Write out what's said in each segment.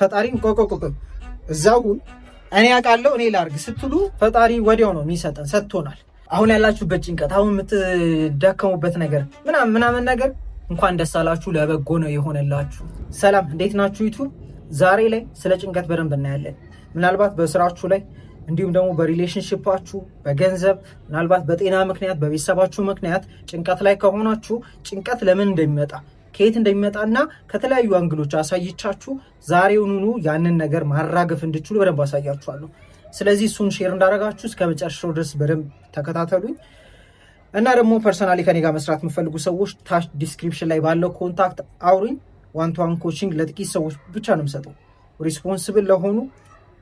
ፈጣሪን ቆቆቆቆ እዛው እኔ አውቃለሁ እኔ ላርግ ስትሉ ፈጣሪ ወዲያው ነው የሚሰጠን፣ ሰጥቶናል። አሁን ያላችሁበት ጭንቀት፣ አሁን የምትደከሙበት ነገር ምናምን ነገር እንኳን ደስ አላችሁ፣ ለበጎ ነው የሆነላችሁ። ሰላም እንዴት ናችሁ ዩቱብ? ዛሬ ላይ ስለ ጭንቀት በደንብ እናያለን። ምናልባት በስራችሁ ላይ እንዲሁም ደግሞ በሪሌሽንሽፓችሁ፣ በገንዘብ ምናልባት በጤና ምክንያት፣ በቤተሰባችሁ ምክንያት ጭንቀት ላይ ከሆናችሁ ጭንቀት ለምን እንደሚመጣ ከየት እንደሚመጣና ከተለያዩ አንግሎች አሳይቻችሁ ዛሬውኑ ያንን ነገር ማራገፍ እንድችሉ በደንብ አሳያችኋለሁ። ስለዚህ እሱን ሼር እንዳደረጋችሁ እስከ መጨረሻው ድረስ በደንብ ተከታተሉኝ እና ደግሞ ፐርሰናሊ ከኔ ጋር መስራት የምፈልጉ ሰዎች ታች ዲስክሪፕሽን ላይ ባለው ኮንታክት አውሩኝ። ዋን ቱ ዋን ኮቺንግ ለጥቂት ሰዎች ብቻ ነው የምሰጠው። ሪስፖንስብል ለሆኑ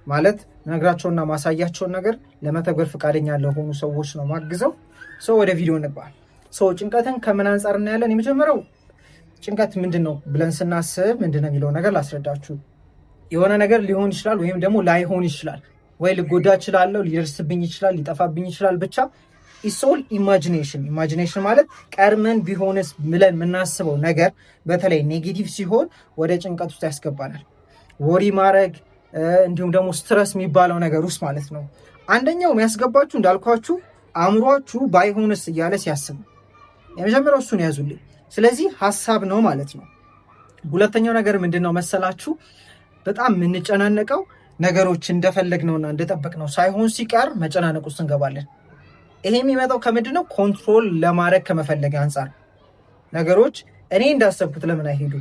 ማለት ነግራቸውና ማሳያቸውን ነገር ለመተግበር ፈቃደኛ ለሆኑ ሰዎች ነው ማግዘው። ወደ ቪዲዮ እንግባል። ጭንቀትን ከምን አንጻር እናያለን? የመጀመሪያው ጭንቀት ምንድን ነው ብለን ስናስብ ምንድን ነው የሚለው ነገር ላስረዳችሁ። የሆነ ነገር ሊሆን ይችላል ወይም ደግሞ ላይሆን ይችላል። ወይ ልጎዳ እችላለሁ፣ ሊደርስብኝ ይችላል፣ ሊጠፋብኝ ይችላል። ብቻ ኢሶል ኢማጂኔሽን ማለት ቀድመን ቢሆንስ ብለን የምናስበው ነገር በተለይ ኔጌቲቭ ሲሆን ወደ ጭንቀት ውስጥ ያስገባናል። ወሪ ማድረግ እንዲሁም ደግሞ ስትረስ የሚባለው ነገር ውስጥ ማለት ነው። አንደኛው የሚያስገባችሁ እንዳልኳችሁ አእምሯችሁ ባይሆንስ እያለ ሲያስብ፣ የመጀመሪያው እሱን ያዙልኝ። ስለዚህ ሀሳብ ነው ማለት ነው። ሁለተኛው ነገር ምንድን ነው መሰላችሁ? በጣም የምንጨናነቀው ነገሮች እንደፈለግነውና እንደጠበቅነው ሳይሆን ሲቀር መጨናነቅ ውስጥ እንገባለን። ይሄ የሚመጣው ከምንድን ነው? ኮንትሮል ለማድረግ ከመፈለግ አንጻር። ነገሮች እኔ እንዳሰብኩት ለምን አይሄዱ፣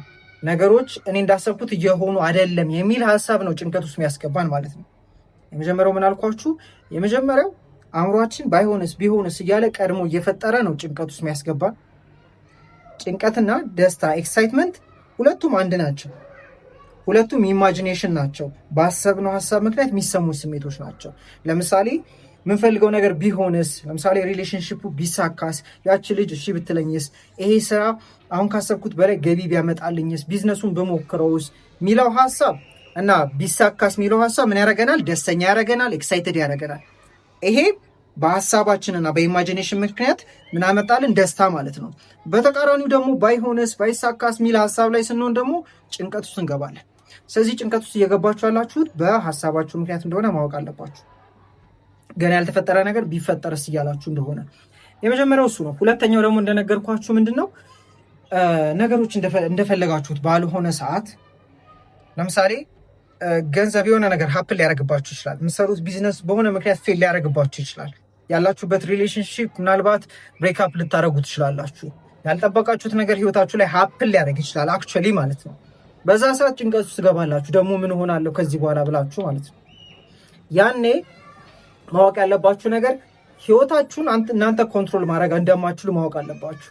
ነገሮች እኔ እንዳሰብኩት እየሆኑ አይደለም የሚል ሀሳብ ነው ጭንቀት ውስጥ የሚያስገባን ማለት ነው። የመጀመሪያው ምን አልኳችሁ? የመጀመሪያው አእምሯችን ባይሆንስ ቢሆንስ እያለ ቀድሞ እየፈጠረ ነው ጭንቀት ውስጥ የሚያስገባን። ጭንቀትና ደስታ ኤክሳይትመንት ሁለቱም አንድ ናቸው። ሁለቱም ኢማጂኔሽን ናቸው። ባሰብነው ሀሳብ ምክንያት የሚሰሙ ስሜቶች ናቸው። ለምሳሌ የምንፈልገው ነገር ቢሆንስ፣ ለምሳሌ ሪሌሽንሽፑ ቢሳካስ፣ ያቺ ልጅ እሺ ብትለኝስ፣ ይሄ ስራ አሁን ካሰብኩት በላይ ገቢ ቢያመጣልኝስ፣ ቢዝነሱን በሞክረውስ ሚለው ሀሳብ እና ቢሳካስ ሚለው ሀሳብ ምን ያደርገናል? ደስተኛ ያደርገናል፣ ኤክሳይትድ ያደርገናል። ይሄ በሀሳባችንና በኢማጂኔሽን ምክንያት ምን አመጣልን? ደስታ ማለት ነው። በተቃራኒው ደግሞ ባይሆንስ ባይሳካስ ሚል ሀሳብ ላይ ስንሆን ደግሞ ጭንቀት ውስጥ እንገባለን። ስለዚህ ጭንቀት ውስጥ እየገባችሁ ያላችሁት በሀሳባችሁ ምክንያት እንደሆነ ማወቅ አለባችሁ። ገና ያልተፈጠረ ነገር ቢፈጠርስ እያላችሁ እንደሆነ የመጀመሪያው እሱ ነው። ሁለተኛው ደግሞ እንደነገርኳችሁ ምንድን ነው ነገሮች እንደፈለጋችሁት ባልሆነ ሰዓት፣ ለምሳሌ ገንዘብ የሆነ ነገር ሀፕል ሊያደርግባችሁ ይችላል። የምትሰሩት ቢዝነስ በሆነ ምክንያት ፌል ሊያደርግባችሁ ይችላል። ያላችሁበት ሪሌሽንሽፕ ምናልባት ብሬክአፕ ልታደርጉ ትችላላችሁ። ያልጠበቃችሁት ነገር ህይወታችሁ ላይ ሀፕል ሊያደርግ ይችላል አክቹዋሊ ማለት ነው። በዛ ሰዓት ጭንቀት ውስጥ ትገባላችሁ። ደግሞ ምን ሆናለሁ ከዚህ በኋላ ብላችሁ ማለት ነው። ያኔ ማወቅ ያለባችሁ ነገር ህይወታችሁን እናንተ ኮንትሮል ማድረግ እንደማትችሉ ማወቅ አለባችሁ።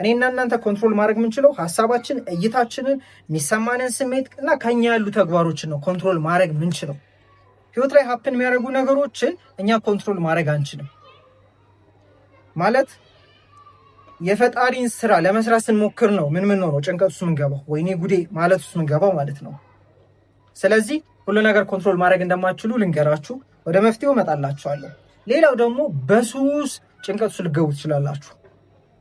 እኔና እናንተ ኮንትሮል ማድረግ የምንችለው ሀሳባችን፣ እይታችንን፣ የሚሰማንን ስሜት እና ከኛ ያሉ ተግባሮችን ነው ኮንትሮል ማድረግ የምንችለው። ህይወት ላይ ሀፕን የሚያደርጉ ነገሮችን እኛ ኮንትሮል ማድረግ አንችልም። ማለት የፈጣሪን ስራ ለመስራት ስንሞክር ነው ምን ነው ጭንቀት ውስጥ ምንገባው፣ ወይኔ ጉዴ ማለት ውስጥ ምንገባው ማለት ነው። ስለዚህ ሁሉ ነገር ኮንትሮል ማድረግ እንደማትችሉ ልንገራችሁ፣ ወደ መፍትሄው እመጣላችኋለሁ። ሌላው ደግሞ በሱስ ጭንቀት ውስጥ ልገቡ ትችላላችሁ።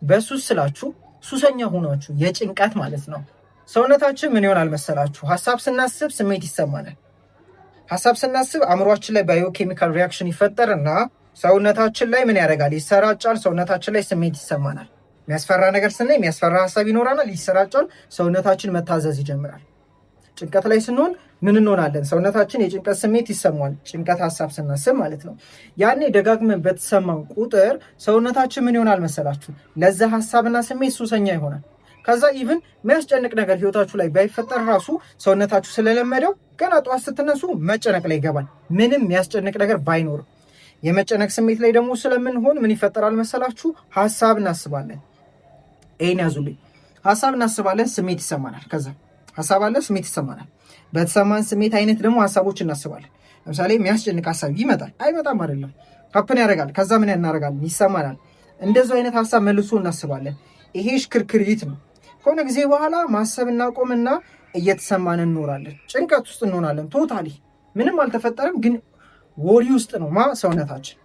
በሱስ ስላችሁ ሱሰኛ ሆናችሁ የጭንቀት ማለት ነው። ሰውነታችን ምን ይሆናል መሰላችሁ? ሀሳብ ስናስብ ስሜት ይሰማናል። ሀሳብ ስናስብ አእምሯችን ላይ ባዮኬሚካል ሪያክሽን ይፈጠርና ሰውነታችን ላይ ምን ያደርጋል? ይሰራጫል። ሰውነታችን ላይ ስሜት ይሰማናል። የሚያስፈራ ነገር ስናይ የሚያስፈራ ሀሳብ ይኖረናል፣ ይሰራጫል። ሰውነታችን መታዘዝ ይጀምራል። ጭንቀት ላይ ስንሆን ምን እንሆናለን? ሰውነታችን የጭንቀት ስሜት ይሰማል። ጭንቀት ሀሳብ ስናስብ ማለት ነው። ያኔ ደጋግመን በተሰማን ቁጥር ሰውነታችን ምን ይሆናል መሰላችሁ? ለዛ ሀሳብና ስሜት ሱሰኛ ይሆናል። ከዛ ኢቭን የሚያስጨንቅ ነገር ህይወታችሁ ላይ ባይፈጠር ራሱ ሰውነታችሁ ስለለመደው ገና ጠዋት ስትነሱ መጨነቅ ላይ ይገባል። ምንም የሚያስጨንቅ ነገር ባይኖርም የመጨነቅ ስሜት ላይ ደግሞ ስለምንሆን ምን ይፈጠራል መሰላችሁ? ሀሳብ እናስባለን። ይሄን ያዙልኝ። ሀሳብ እናስባለን፣ ስሜት ይሰማናል። ከዛ ሀሳብ አለ፣ ስሜት ይሰማናል። በተሰማን ስሜት አይነት ደግሞ ሀሳቦች እናስባለን። ለምሳሌ የሚያስጨንቅ ሀሳብ ይመጣል። አይመጣም አይደለም፣ ሀፕን ያደርጋል። ከዛ ምን እናደርጋለን? ይሰማናል። እንደዚህ አይነት ሀሳብ መልሶ እናስባለን። ይሄ ሽክርክሪት ነው። ከሆነ ጊዜ በኋላ ማሰብ እናቆምና እየተሰማን እንኖራለን። ጭንቀት ውስጥ እንሆናለን። ቶታሊ ምንም አልተፈጠረም፣ ግን ወሪ ውስጥ ነው ሰውነታችን።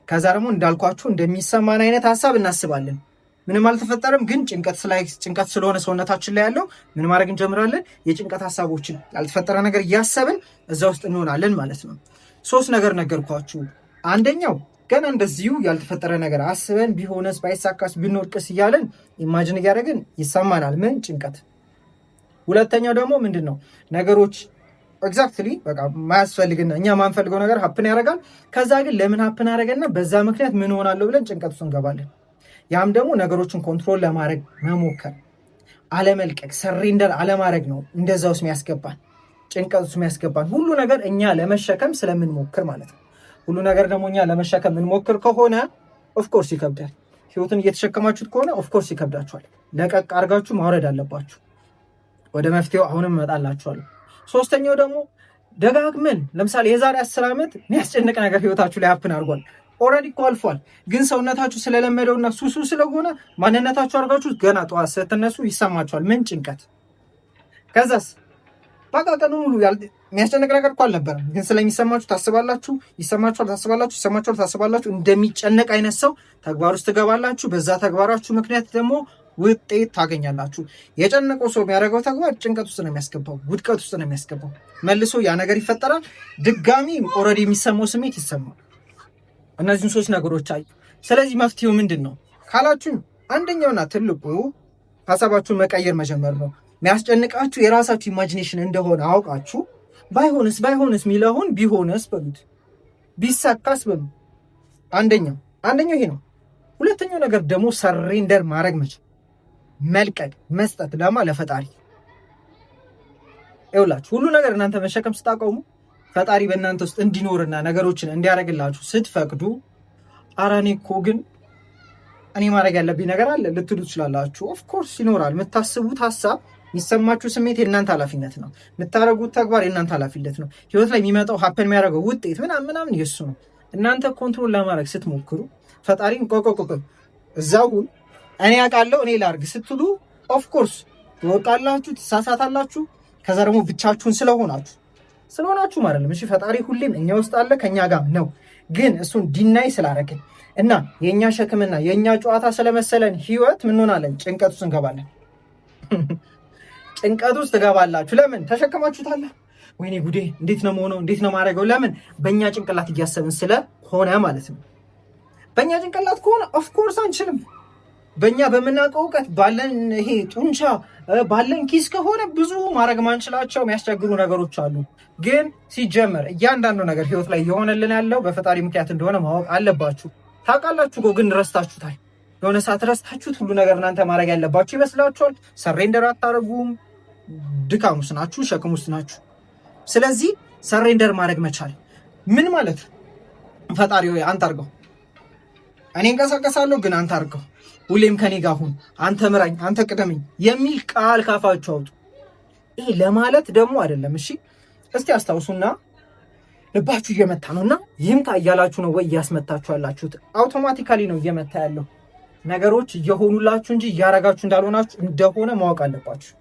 ከዛ ደግሞ እንዳልኳችሁ እንደሚሰማን አይነት ሀሳብ እናስባለን። ምንም አልተፈጠረም። ግን ጭንቀት ስለሆነ ሰውነታችን ላይ ያለው ምን ማድረግ እንጀምራለን? የጭንቀት ሀሳቦችን ያልተፈጠረ ነገር እያሰብን እዛ ውስጥ እንሆናለን ማለት ነው። 3 ነገር ነገርኳችሁ። አንደኛው ገና እንደዚሁ ያልተፈጠረ ነገር አስበን ቢሆንስ ባይሳካስ ብንወድቅስ እያለን ኢማጅን እያደረግን ይሰማናል። ምን ጭንቀት። ሁለተኛው ደግሞ ምንድን ነው? ነገሮች ኤግዛክትሊ በቃ ማያስፈልግና እኛ ማንፈልገው ነገር ሀፕን ያደርጋል። ከዛ ግን ለምን ሀፕን ያደረገና በዛ ምክንያት ምን ሆናለሁ ብለን ጭንቀት ውስጥ እንገባለን። ያም ደግሞ ነገሮችን ኮንትሮል ለማድረግ መሞከር፣ አለመልቀቅ፣ ሰሬንደር አለማድረግ ነው እንደዛ ውስጥ የሚያስገባን፣ ጭንቀት ውስጥ የሚያስገባን። ሁሉ ነገር እኛ ለመሸከም ስለምንሞክር ማለት ነው። ሁሉ ነገር ደግሞ እኛ ለመሸከም የምንሞክር ከሆነ ኦፍኮርስ ይከብዳል። ህይወትን እየተሸከማችሁት ከሆነ ኦፍኮርስ ይከብዳችኋል። ለቀቅ አድርጋችሁ ማውረድ አለባችሁ። ወደ መፍትሄው አሁንም እመጣላችኋለሁ። 3ኛው ደግሞ ደጋግመን ለምሳሌ የዛሬ 10 ዓመት የሚያስጨንቅ ነገር ህይወታችሁ ላይ ሀፕን አድርጓል። ኦልሬዲ እኮ አልፏል። ግን ሰውነታችሁ ስለለመደውና ሱሱ ስለሆነ ማንነታችሁ አድርጋችሁ ገና ጠዋት ስትነሱ ይሰማችኋል። ምን ጭንቀት። ከዛስ በቃ ቀኑ ሙሉ የሚያስጨንቅ ነገር እኮ አልነበረም። ግን ስለሚሰማችሁ ታስባላችሁ፣ ይሰማችኋል፣ ታስባላችሁ፣ ይሰማችኋል፣ ታስባላችሁ። እንደሚጨነቅ አይነት ሰው ተግባር ውስጥ ትገባላችሁ። በዛ ተግባራችሁ ምክንያት ደግሞ ውጤት ታገኛላችሁ። የጨነቀው ሰው የሚያደርገው ተግባር ጭንቀት ውስጥ ነው የሚያስገባው፣ ውድቀት ውስጥ ነው የሚያስገባው። መልሶ ያ ነገር ይፈጠራል። ድጋሚ ኦልሬዲ የሚሰማው ስሜት ይሰማል። እነዚህን 3 ነገሮች አይ። ስለዚህ መፍትሄው ምንድን ነው ካላችሁ፣ አንደኛውና ትልቁ ሀሳባችሁን መቀየር መጀመር ነው። የሚያስጨንቃችሁ የራሳችሁ ኢማጂኔሽን እንደሆነ አውቃችሁ ባይሆንስ የሚለውን ቢሆንስ በሉት፣ ቢሳካስ በሉ። አንደኛው ይሄ ነው። ሁለተኛው ነገር ደግሞ ሰሬንደር ማድረግ መልቀቅ፣ መስጠት ለፈጣሪ። ይኸውላችሁ ሁሉ ነገር እናንተ መሸከም ስታቆሙ ፈጣሪ በእናንተ ውስጥ እንዲኖርና ነገሮችን እንዲያደርግላችሁ ስትፈቅዱ፣ ኧረ እኔ እኮ ግን እኔ ማድረግ ያለብኝ ነገር አለ ልትሉ ትችላላችሁ። ኦፍኮርስ ይኖራል። የምታስቡት ሀሳብ፣ የሚሰማችሁ ስሜት የእናንተ ኃላፊነት ነው። የምታደርጉት ተግባር የእናንተ ኃላፊነት ነው። ህይወት ላይ የሚመጣው ሀፐን የሚያደርገው ውጤት ምናምን የሱ ነው። እናንተ ኮንትሮል ለማድረግ ስትሞክሩ ፈጣሪን ቆቆቆቆ እዛውን እኔ አውቃለሁ እኔ ላርግ ስትሉ ኦፍኮርስ ትወድቃላችሁ፣ ትሳሳታላችሁ። ከዛ ደግሞ ብቻችሁን ስለሆናችሁ ማለት ነው። እሺ ፈጣሪ ሁሌም እኛ ውስጥ አለ፣ ከኛ ጋር ነው። ግን እሱን ዲናይ ስላደረግን እና የእኛ ሸክምና የእኛ ጨዋታ ስለመሰለን ህይወት ምን ሆናለን? ጭንቀት ውስጥ እንገባለን። ጭንቀት ውስጥ ትገባላችሁ። ለምን? ተሸከማችሁታል። ወይኔ ጉዴ፣ እንዴት ነው መሆነው? እንዴት ነው ማድረገው? ለምን? በእኛ ጭንቅላት እያሰብን ስለሆነ ማለት ነው። በእኛ ጭንቅላት ከሆነ ኦፍኮርስ አንችልም። በእኛ በምናውቀው እውቀት ባለን ይሄ ጡንቻ ባለን ኪስ ከሆነ ብዙ ማድረግ ማንችላቸው የሚያስቸግሩ ነገሮች አሉ። ግን ሲጀመር እያንዳንዱ ነገር ህይወት ላይ የሆነልን ያለው በፈጣሪ ምክንያት እንደሆነ ማወቅ አለባችሁ። ታውቃላችሁ እኮ ግን ረስታችሁታል። የሆነ ሰዓት ረስታችሁት ሁሉ ነገር እናንተ ማድረግ ያለባችሁ ይመስላችኋል። ሰሬንደር አታደርጉም። ድካም ውስጥ ናችሁ፣ ሸክም ውስጥ ናችሁ። ስለዚህ ሰሬንደር ማድረግ መቻል ምን ማለት? ፈጣሪ ሆይ አንተ አድርገው፣ እኔ እንቀሳቀሳለሁ ግን አንተ አድርገው፣ ሁሌም ከኔ ጋር ሁን፣ አንተ ምራኝ፣ አንተ ቅደመኝ የሚል ቃል ካፋችሁ አውጡ። ይሄ ለማለት ደግሞ አይደለም። እሺ እስቲ አስታውሱና ልባችሁ እየመታ ነውና ይምታ እያላችሁ ነው ወይ እያስመታችሁ ያላችሁት? አውቶማቲካሊ ነው እየመታ ያለው። ነገሮች እየሆኑላችሁ እንጂ እያረጋችሁ እንዳልሆናችሁ እንደሆነ ማወቅ አለባችሁ።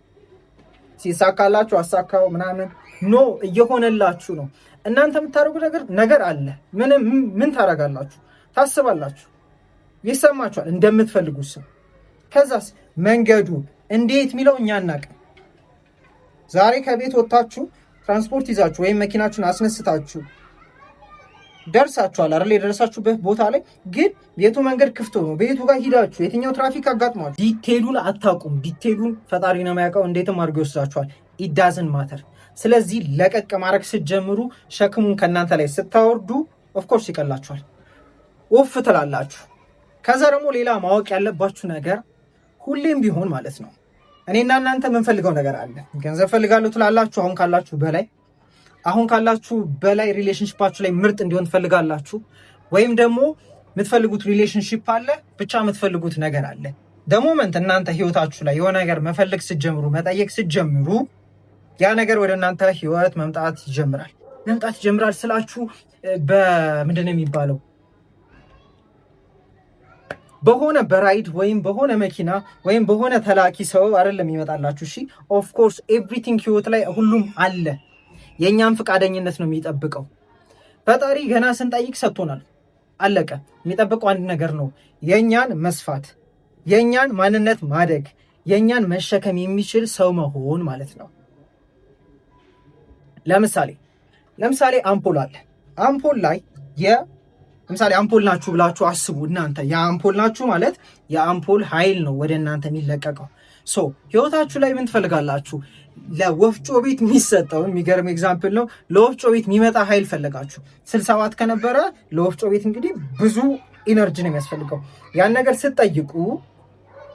ሲሳካላችሁ አሳካው ምናምን ኖ እየሆነላችሁ ነው። እናንተ የምታደርጉት ነገር አለ። ምን ታደርጋላችሁ? ታስባላችሁ፣ ይሰማችኋል እንደምትፈልጉት ሰው። ከዛስ መንገዱ እንዴት የሚለው እኛ አናውቅም። ዛሬ ከቤት ወጥታችሁ ትራንስፖርት ይዛችሁ ወይም መኪናችሁን አስነስታችሁ ደርሳችኋል አይደል? የደረሳችሁበት ቦታ ላይ ግን የቱ መንገድ ክፍት ነው፣ ቤቱ ጋር ሂዳችሁ የትኛው ትራፊክ አጋጥሟል፣ ዲቴሉን አታውቁም። ዲቴሉን ፈጣሪ ነው የሚያውቀው። እንዴትም አድርጎ ይወስዳችኋል። ኢት ዳዝንት ማተር። ስለዚህ ለቀቅ ማድረግ ስትጀምሩ፣ ሸክሙን ከእናንተ ላይ ስታወርዱ ኦፍኮርስ ይቀላችኋል፣ ውፍ ትላላችሁ። ከዛ ደግሞ ሌላ ማወቅ ያለባችሁ ነገር ሁሌም ቢሆን ማለት ነው እኔና እናንተ የምንፈልገው ነገር አለ። ገንዘብ ፈልጋለሁ ትላላችሁ። አሁን ካላችሁ በላይ ሪሌሽንሽፓችሁ ላይ ምርጥ እንዲሆን ትፈልጋላችሁ። ወይም ደግሞ የምትፈልጉት ሪሌሽንሽፕ አለ፣ ብቻ የምትፈልጉት ነገር አለ። ደሞመንት እናንተ ህይወታችሁ ላይ የሆነ ነገር መፈለግ ስትጀምሩ፣ መጠየቅ ስትጀምሩ ያ ነገር ወደ እናንተ ህይወት መምጣት ይጀምራል ስላችሁ በምንድን ነው የሚባለው በሆነ በራይድ ወይም በሆነ መኪና ወይም በሆነ ተላኪ ሰው አይደለም ይመጣላችሁ። እሺ ኦፍ ኮርስ ኤቭሪቲንግ ህይወት ላይ ሁሉም አለ። የኛም ፍቃደኝነት ነው የሚጠብቀው። ፈጣሪ ገና ስንጠይቅ ሰጥቶናል። አለቀ። የሚጠብቀው አንድ ነገር ነው፣ የኛን መስፋት፣ የእኛን ማንነት ማደግ፣ የእኛን መሸከም የሚችል ሰው መሆን ማለት ነው። ለምሳሌ አምፖል አለ። አምፖል ላይ ለምሳሌ አምፖል ናችሁ ብላችሁ አስቡ። እናንተ የአምፖል ናችሁ ማለት የአምፖል ኃይል ነው ወደ እናንተ የሚለቀቀው። ህይወታችሁ ላይ ምን ትፈልጋላችሁ? ለወፍጮ ቤት የሚሰጠውን የሚገርም ኤግዛምፕል ነው። ለወፍጮ ቤት የሚመጣ ኃይል ፈለጋችሁ። 60 ዋት ከነበረ ለወፍጮ ቤት እንግዲህ ብዙ ኢነርጂ ነው የሚያስፈልገው። ያን ነገር ስትጠይቁ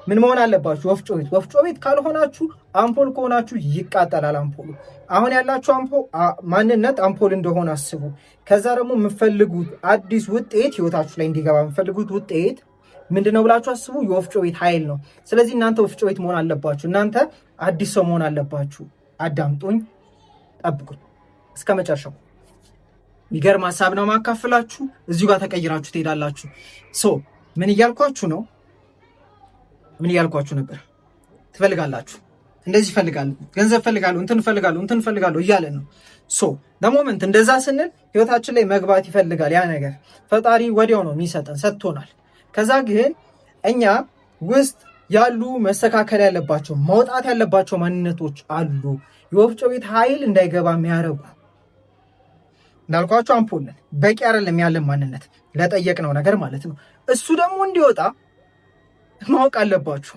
ምን መሆን አለባችሁ? ወፍጮ ቤት ካልሆናችሁ አምፖል ከሆናችሁ ይቃጠላል አምፖሉ። አሁን ያላችሁ ማንነት አምፖል እንደሆነ አስቡ። ከዛ ደግሞ የምፈልጉት አዲስ ውጤት ህይወታችሁ ላይ እንዲገባ የምፈልጉት ውጤት ምንድነው ብላችሁ አስቡ። የወፍጮ ቤት ኃይል ነው። ስለዚህ እናንተ ወፍጮ ቤት መሆን አለባችሁ። እናንተ አዲስ ሰው መሆን አለባችሁ። አዳምጡኝ፣ ጠብቁኝ እስከ መጨረሻው። የሚገርም ሀሳብ ነው ማካፍላችሁ። እዚሁ ጋር ተቀይራችሁ ትሄዳላችሁ። ምን እያልኳችሁ ነው? ምን እያልኳችሁ ነበር? ትፈልጋላችሁ፣ እንደዚህ ፈልጋለሁ፣ ገንዘብ ፈልጋለሁ፣ እንትን ፈልጋለሁ እያለን ነው። ለሞመንት እንደዛ ስንል ህይወታችን ላይ መግባት ይፈልጋል ያ ነገር። ፈጣሪ ወዲያው ነው የሚሰጠን፣ ሰጥቶናል። ከዛ ግን እኛ ውስጥ ያሉ መስተካከል ያለባቸው መውጣት ያለባቸው ማንነቶች አሉ። የወፍጮ ቤት ኃይል እንዳይገባ የሚያደርጉ እንዳልኳቸው አምፖል ነን። በቂ አይደለም ያለን ማንነት ለጠየቅነው ነገር ማለት ነው። እሱ ደግሞ እንዲወጣ ማወቅ አለባችሁ።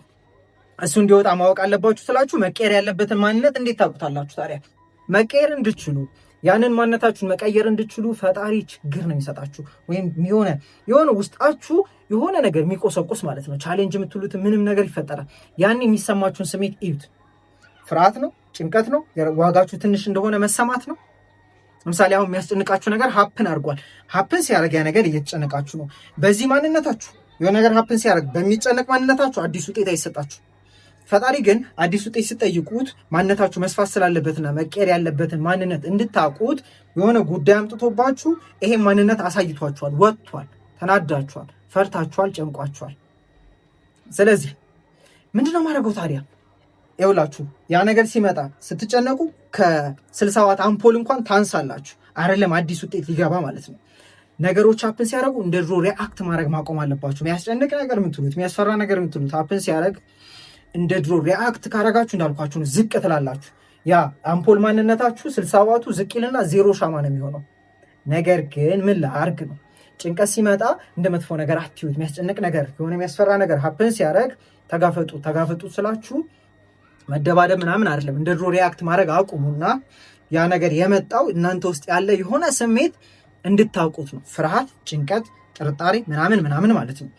ስላችሁ መቀየር ያለበትን ማንነት እንዴት ታውቁታላችሁ ታዲያ? መቀየር እንድችሉ ያንን ማንነታችሁን መቀየር እንድችሉ ፈጣሪ ችግር ነው የሚሰጣችሁ፣ ወይም የሆነ ውስጣችሁ የሆነ ነገር የሚቆሰቁስ ማለት ነው። ቻሌንጅ የምትሉት ምንም ነገር ይፈጠራል። ያን የሚሰማችሁን ስሜት እዩት። ፍርሃት ነው? ጭንቀት ነው? ዋጋችሁ ትንሽ እንደሆነ መሰማት ነው? ለምሳሌ አሁን የሚያስጨንቃችሁ ነገር ሀፕን አድርጓል። ሀፕን ሲያደርግ ያ ነገር እየተጨነቃችሁ ነው። በዚህ ማንነታችሁ የሆነ ነገር ሀፕን ሲያደርግ በሚጨነቅ ማንነታችሁ አዲስ ውጤት አይሰጣችሁ። ፈጣሪ ግን አዲስ ውጤት ሲጠይቁት ማንነታችሁ መስፋት ስላለበትና መቀየር ያለበትን ማንነት እንድታውቁት የሆነ ጉዳይ አምጥቶባችሁ ይሄን ማንነት አሳይቷችኋል። ወጥቷል፣ ተናዳችኋል፣ ፈርታችኋል፣ ጨንቋችኋል። ስለዚህ ምንድነው ማድረገው ታዲያ? ይኸውላችሁ ያ ነገር ሲመጣ ስትጨነቁ ከ60 ዋት አምፖል እንኳን ታንሳላችሁ። አይደለም አዲስ ውጤት ሊገባ ማለት ነው። ነገሮች ሀፕን ሲያደርጉ እንደ ድሮ ሪአክት ማድረግ ማቆም አለባችሁ። የሚያስጨንቅ ነገር የምትሉት የሚያስፈራ ነገር የምትሉት ሀፕን ሲያደርግ እንደ ድሮ ሪአክት ካረጋችሁ እንዳልኳችሁ ዝቅ ትላላችሁ። ያ አምፖል ማንነታችሁ 60 ዋቱ ዝቅ ይልና 0 ሻማ ነው የሚሆነው። ነገር ግን ምን ላርግ ነው? ጭንቀት ሲመጣ እንደ መጥፎ ነገር አትዩት። የሚያስጨንቅ ነገር የሆነ የሚያስፈራ ነገር ሀፕን ሲያደርግ ተጋፈጡ ስላችሁ መደባደብ ምናምን አይደለም። እንደ ድሮ ሪአክት ማድረግ አቁሙና ያ ነገር የመጣው እናንተ ውስጥ ያለ የሆነ ስሜት እንድታውቁት ነው። ፍርሃት፣ ጭንቀት፣ ጥርጣሬ ምናምን ማለት ነው።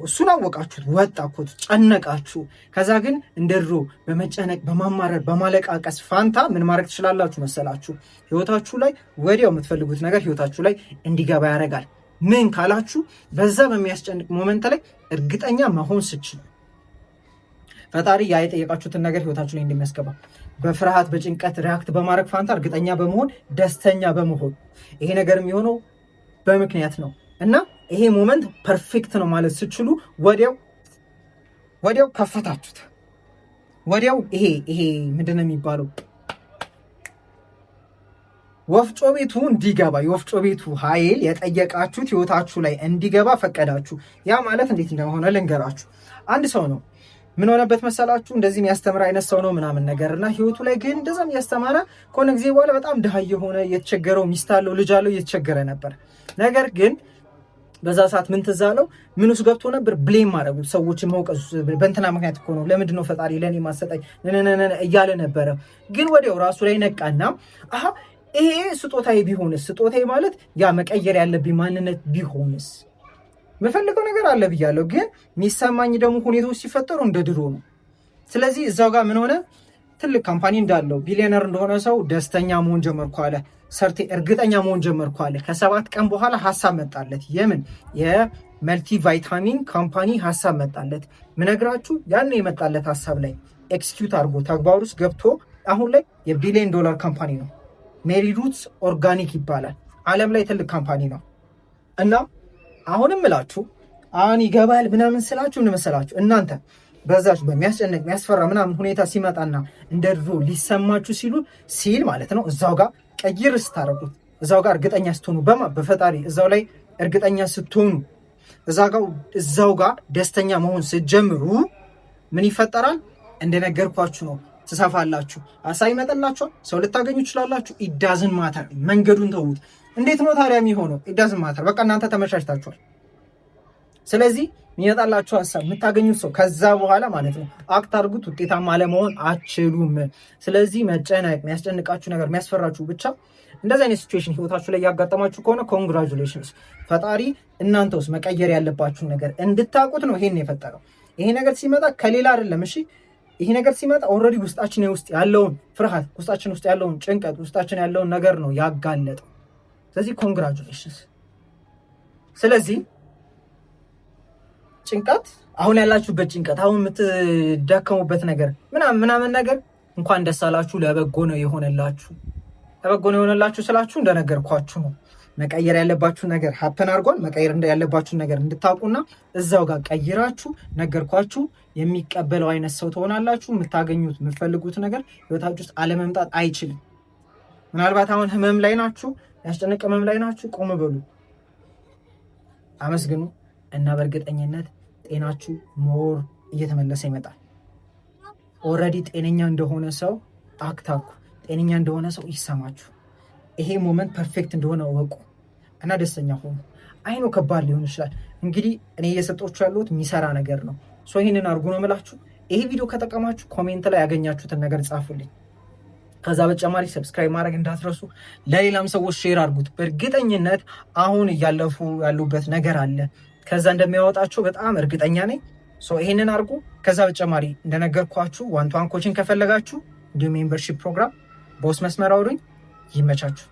እሱን አወቃችሁት፣ ወጣኩት፣ ጨነቃችሁ። ከዛ ግን እንደ ድሮ በመጨነቅ በማማረር በማለቃቀስ ፋንታ ምን ማድረግ ትችላላችሁ መሰላችሁ? ህይወታችሁ ላይ ወዲያው የምትፈልጉት ነገር ህይወታችሁ ላይ እንዲገባ ያደርጋል። ምን ካላችሁ በዛ በሚያስጨንቅ ሞመንት ላይ እርግጠኛ መሆን ስችሉ ፈጣሪ ያ የጠየቃችሁትን ነገር ህይወታችሁ ላይ እንደሚያስገባ በፍርሃት በጭንቀት ሪያክት በማድረግ ፋንታ እርግጠኛ በመሆን ደስተኛ በመሆን ይሄ ነገር የሚሆነው በምክንያት ነው እና ይሄ ሞመንት ፐርፌክት ነው ማለት ስችሉ ወዲያው ከፈታችሁት። ወዲያው ይሄ ምንድን ነው የሚባለው ወፍጮ ቤቱ እንዲገባ የወፍጮ ቤቱ ኃይል የጠየቃችሁት ህይወታችሁ ላይ እንዲገባ ፈቀዳችሁ። ያ ማለት እንዴት እንደሆነ ልንገራችሁ። አንድ ሰው ነው ምን ሆነበት መሰላችሁ? እንደዚህ የሚያስተምር አይነት ሰው ነው ምናምን ነገርና ህይወቱ ላይ ግን እንደዛም ያስተማረ ከሆነ ጊዜ በኋላ በጣም ድሃ የሆነ የተቸገረው ሚስት አለው ልጅ አለው እየተቸገረ ነበር። ነገር ግን በዛ ሰዓት ምን ትዝ አለው? ምን ውስጥ ገብቶ ነበር? ብሌም ማድረጉ፣ ሰዎችን መውቀሱ። በእንትና ምክንያት እኮ ነው፣ ለምንድን ነው ፈጣሪ ለእኔ ማሰጠኝ እያለ ነበረ። ግን ወዲያው ራሱ ላይ ነቃና ይሄ ስጦታዬ ቢሆንስ? ስጦታዬ ማለት ያ መቀየር ያለብኝ ማንነት ቢሆንስ? የምፈልገው ነገር አለ ብያለሁ፣ ግን የሚሰማኝ ደግሞ ሁኔታዎች ሲፈጠሩ እንደ ድሮ ነው። ስለዚህ እዛው ጋር ምን ሆነ? ትልቅ ካምፓኒ እንዳለው ቢሊዮነር እንደሆነ ሰው ደስተኛ መሆን ጀመርኩ አለ። ሰርቴ እርግጠኛ መሆን ጀመርኩ አለ። ከ7 ቀን በኋላ ሀሳብ መጣለት። የምን የመልቲ ቫይታሚን ካምፓኒ ሀሳብ መጣለት። ምነግራችሁ ያን የመጣለት ሀሳብ ላይ ኤክስኪዩት አድርጎ ተግባር ውስጥ ገብቶ አሁን ላይ የቢሊዮን ዶላር ካምፓኒ ነው። ሜሪ ሩትስ ኦርጋኒክ ይባላል። ዓለም ላይ ትልቅ ካምፓኒ ነው እና አሁንም እላችሁ አሁን ይገባል ምናምን ስላችሁ ምን መሰላችሁ? እናንተ በዛች በሚያስጨንቅ የሚያስፈራ ምናምን ሁኔታ ሲመጣና እንደ ድሮ ሊሰማችሁ ሲል ማለት ነው እዛው ጋር ቀይር ስታረጉት፣ እዛው ጋር እርግጠኛ ስትሆኑ በፈጣሪ እዛው ላይ እርግጠኛ ስትሆኑ እዛው ጋር ደስተኛ መሆን ስትጀምሩ ምን ይፈጠራል? እንደነገርኳችሁ ነው። ትሰፋላችሁ፣ አሳ ይመጣላችኋል፣ ሰው ልታገኙ ትችላላችሁ። ኢዳዝን ማተር መንገዱን ተውት። እንዴት ነው ታዲያ የሚሆነው? ኢዳዝን ማተር በቃ እናንተ ተመቻችታችኋል። ስለዚህ የሚመጣላችሁ ሀሳብ የምታገኙት ሰው ከዛ በኋላ ማለት ነው አክት አድርጉት። ውጤታማ ለመሆን አትችሉም። ስለዚህ መጨነቅ፣ የሚያስጨንቃችሁ ነገር፣ የሚያስፈራችሁ ብቻ እንደዚህ አይነት ሲቹዌሽን ህይወታችሁ ላይ ያጋጠማችሁ ከሆነ ኮንግራቹሌሽንስ፣ ፈጣሪ እናንተ ውስጥ መቀየር ያለባችሁን ነገር እንድታውቁት ነው ይሄን የፈጠረው። ይሄ ነገር ሲመጣ ከሌላ አይደለም። እሺ ይሄ ነገር ሲመጣ ኦልሬዲ ውስጣችን ውስጥ ያለውን ፍርሃት፣ ውስጣችን ውስጥ ያለውን ጭንቀት፣ ውስጣችን ያለውን ነገር ነው ያጋለጠው። ስለዚህ ኮንግራቹሌሽንስ። ስለዚህ ጭንቀት፣ አሁን ያላችሁበት ጭንቀት፣ አሁን የምትዳከሙበት ነገር ምናምን ነገር እንኳን ደስ አላችሁ፣ ለበጎ ነው የሆነላችሁ። ለበጎ ነው የሆነላችሁ ስላችሁ እንደነገርኳችሁ ነው። መቀየር ያለባችሁ ነገር ሀፕን አድርጓል። መቀየር ያለባችሁ ነገር እንድታውቁና እዛው ጋር ቀይራችሁ ነገርኳችሁ የሚቀበለው አይነት ሰው ትሆናላችሁ። የምታገኙት የምትፈልጉት ነገር ህይወታችሁ ውስጥ አለመምጣት አይችልም። ምናልባት አሁን ህመም ላይ ናችሁ፣ ያስጨነቀ ህመም ላይ ናችሁ። ቆም በሉ፣ አመስግኑ እና በእርግጠኝነት ጤናችሁ ሞር እየተመለሰ ይመጣል። ኦልሬዲ ጤነኛ እንደሆነ ሰው አክታኩ፣ ጤነኛ እንደሆነ ሰው ይሰማችሁ። ይሄ ሞመንት ፐርፌክት እንደሆነ ወቁ እና ደስተኛ ሆኑ። አይኖ ከባድ ሊሆን ይችላል። እንግዲህ እኔ እየሰጣችሁ ያለሁት የሚሰራ ነገር ነው። ሶ ይህንን አድርጉ ነው የምላችሁ። ይሄ ቪዲዮ ከጠቀማችሁ ኮሜንት ላይ ያገኛችሁትን ነገር ጻፉልኝ። ከዛ በተጨማሪ ሰብስክራይብ ማድረግ እንዳትረሱ። ለሌላም ሰዎች ሼር አድርጉት። በእርግጠኝነት አሁን እያለፉ ያሉበት ነገር አለ፣ ከዛ እንደሚያወጣቸው በጣም እርግጠኛ ነኝ። ሶ ይሄንን አድርጉ። ከዛ በተጨማሪ እንደነገርኳችሁ ዋን ቱ ዋን ኮችንግ ከፈለጋችሁ እንዲሁም ሜምበርሺፕ ፕሮግራም በውስጥ መስመር አውሩኝ። ይመቻችሁ።